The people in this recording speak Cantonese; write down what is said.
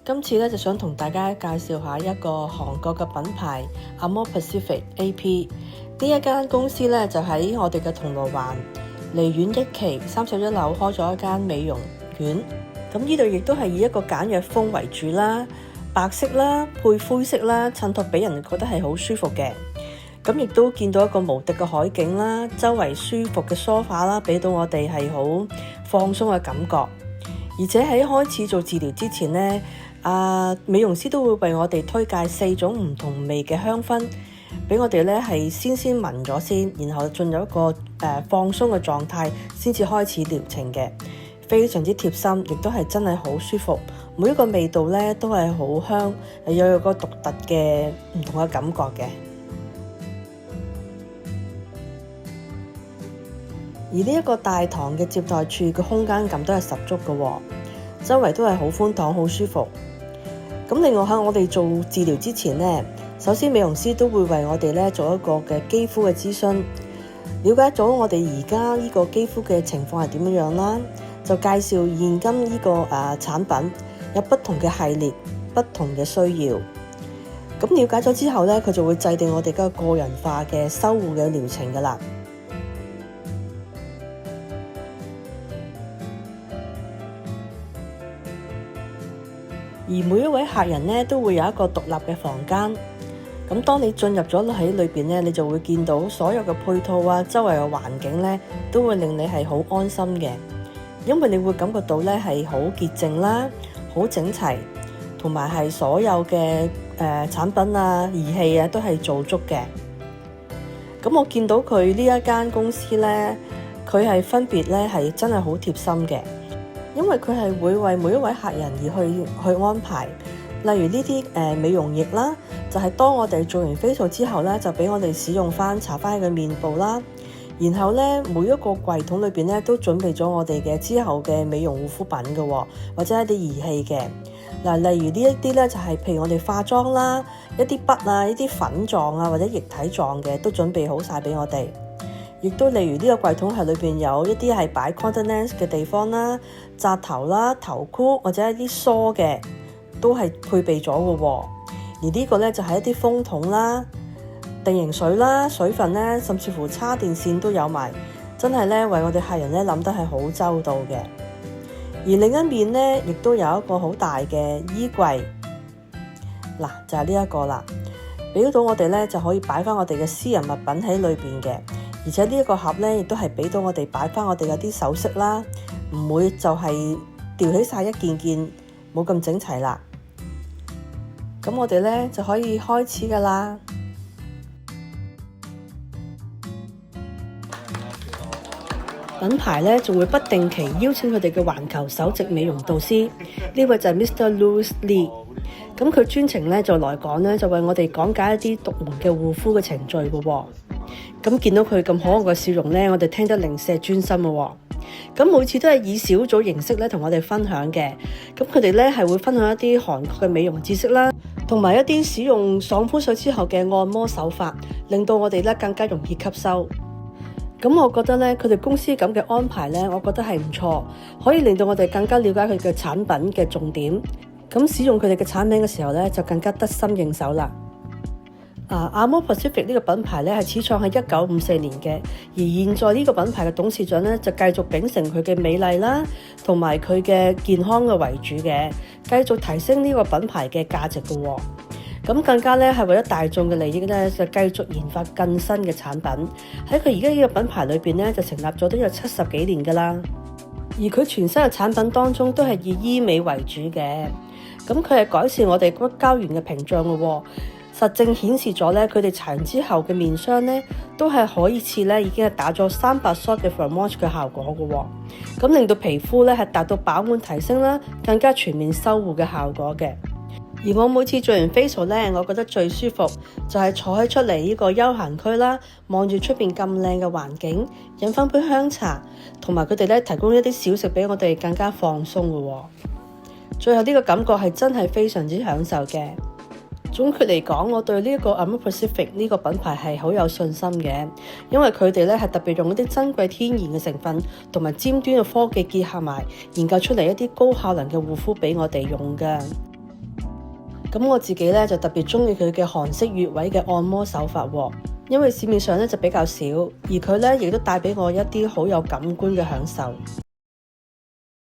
今次咧就想同大家介紹下一個韓國嘅品牌 Amore Pacific AP。呢一間公司咧就喺我哋嘅銅鑼灣梨園一期31樓開咗一間美容院。咁呢度亦都係以一個簡約風為主啦，白色啦配灰色啦，襯托俾人覺得係好舒服嘅。咁亦都見到一個無敵嘅海景啦，周圍舒服嘅梳化啦，俾到我哋係好放鬆嘅感覺。而且喺開始做治療之前呢，美容師都會為我哋推介4種唔同味嘅香薰，俾我哋咧係先聞咗先，然後進入一個放鬆嘅狀態，先至開始療程嘅，非常之貼心，亦都係真係好舒服。每一個味道咧都係好香，有個獨特嘅唔同嘅感覺嘅。而呢一個大堂嘅接待處嘅空間感都係十足嘅，周圍都係好寬敞、好舒服。咁另外喺我哋做治療之前呢，首先美容師都會為我哋咧做一個嘅肌膚嘅諮詢，了解咗我哋而家呢個肌膚嘅情況係點樣啦，就介紹現今呢個產品有不同嘅系列、不同嘅需要。咁了解咗之後咧，佢就會制定我哋嘅個人化嘅修護嘅療程噶啦。而每一位客人咧都會有一個獨立嘅房間，咁當你進入咗喺裏邊咧，你就會見到所有嘅配套啊，周圍嘅環境咧都會令你係好安心嘅，因為你會感覺到咧係好潔淨啦，好整齊，同埋係所有嘅產品啊、儀器啊都係做足嘅。咁我見到佢呢一間公司咧，佢係分別咧係真係好貼心嘅。因為佢係會為每一位客人而去安排，例如呢啲美容液啦，就係當我哋做完 facial 之後咧，就俾我哋使用翻搽翻喺個面部啦。然後咧，每一個櫃桶裏邊咧都準備咗我哋嘅之後嘅美容護膚品嘅，或者一啲儀器嘅。嗱，例如呢一啲咧就係譬如我哋化妝啦，一啲筆啊，一啲粉狀啊或者液體狀嘅都準備好晒俾我哋。亦都例如呢個櫃桶係裏邊有一啲係擺 contact lens 嘅地方啦、紮頭啦、頭箍或者一啲梳嘅都係配備咗嘅。而呢個咧就係一啲風筒啦、定型水啦、水分咧，甚至乎叉電線都有埋，真係咧為我哋客人咧諗得係好周到嘅。而另一面咧，亦都有一個好大嘅衣櫃，嗱就係呢一個啦，俾到我哋咧就可以擺翻我哋嘅私人物品喺裏邊嘅。而且呢一個盒咧，亦都係俾到我哋擺翻我哋嗰啲首飾啦，唔會就係吊起晒一件件，冇咁整齊啦。咁我哋咧就可以開始噶啦。品牌咧仲會不定期邀請佢哋嘅環球首席美容導師，呢位就係 Mr. Louis Lee。咁佢專程咧就來港咧，就為我哋講解一啲獨門嘅護膚嘅程序嘅喎。咁見到佢咁可愛嘅笑容咧，我哋聽得零舍專心嘅喎。咁每次都係以小組形式咧同我哋分享嘅。咁佢哋咧係會分享一啲韓國嘅美容知識啦，同埋一啲使用爽膚水之後嘅按摩手法，令到我哋咧更加容易吸收。咁我覺得咧，佢哋公司咁嘅安排咧，我覺得係唔錯，可以令到我哋更加了解佢嘅產品嘅重點。咁使用佢哋嘅產品嘅時候咧，就更加得心應手啦。Amore Pacific 呢個品牌咧係始創喺1954年嘅，而現在呢個品牌嘅董事長咧就繼續秉承佢嘅美麗啦，同埋佢嘅健康嘅為主嘅，繼續提升呢個品牌嘅價值嘅喎。咁更加咧係為咗大眾嘅利益咧，就繼續研發更新嘅產品。喺佢而家呢個品牌裏邊咧，就成立咗都有70幾年噶啦。而佢全新嘅產品當中都係以醫美為主嘅。咁佢係改善我哋骨膠原嘅屏障嘅喎。實證顯示咗咧，佢哋搽完之後嘅面霜咧，都係可以似咧已經係打咗300 shot 嘅 Thermosh 嘅效果嘅喎。咁令到皮膚咧係達到飽滿提升啦，更加全面修護嘅效果嘅。而我每次做完 facial 咧，我覺得最舒服就係坐喺出嚟呢個休閒區啦，望住出邊咁靚嘅環境，飲翻杯香茶，同埋佢哋咧提供一啲小食俾我哋更加放鬆嘅喎。最後呢個感覺係真係非常之享受嘅。總括嚟講，我對呢一個 Amore Pacific 呢個品牌係好有信心嘅，因為佢哋咧係特別用一啲珍貴天然嘅成分同埋尖端嘅科技結合埋，研究出嚟一啲高效能嘅護膚俾我哋用嘅。咁我自己咧就特別中意佢嘅韓式穴位嘅按摩手法喎，因為市面上咧就比較少，而佢咧亦都帶俾我一啲好有感官嘅享受。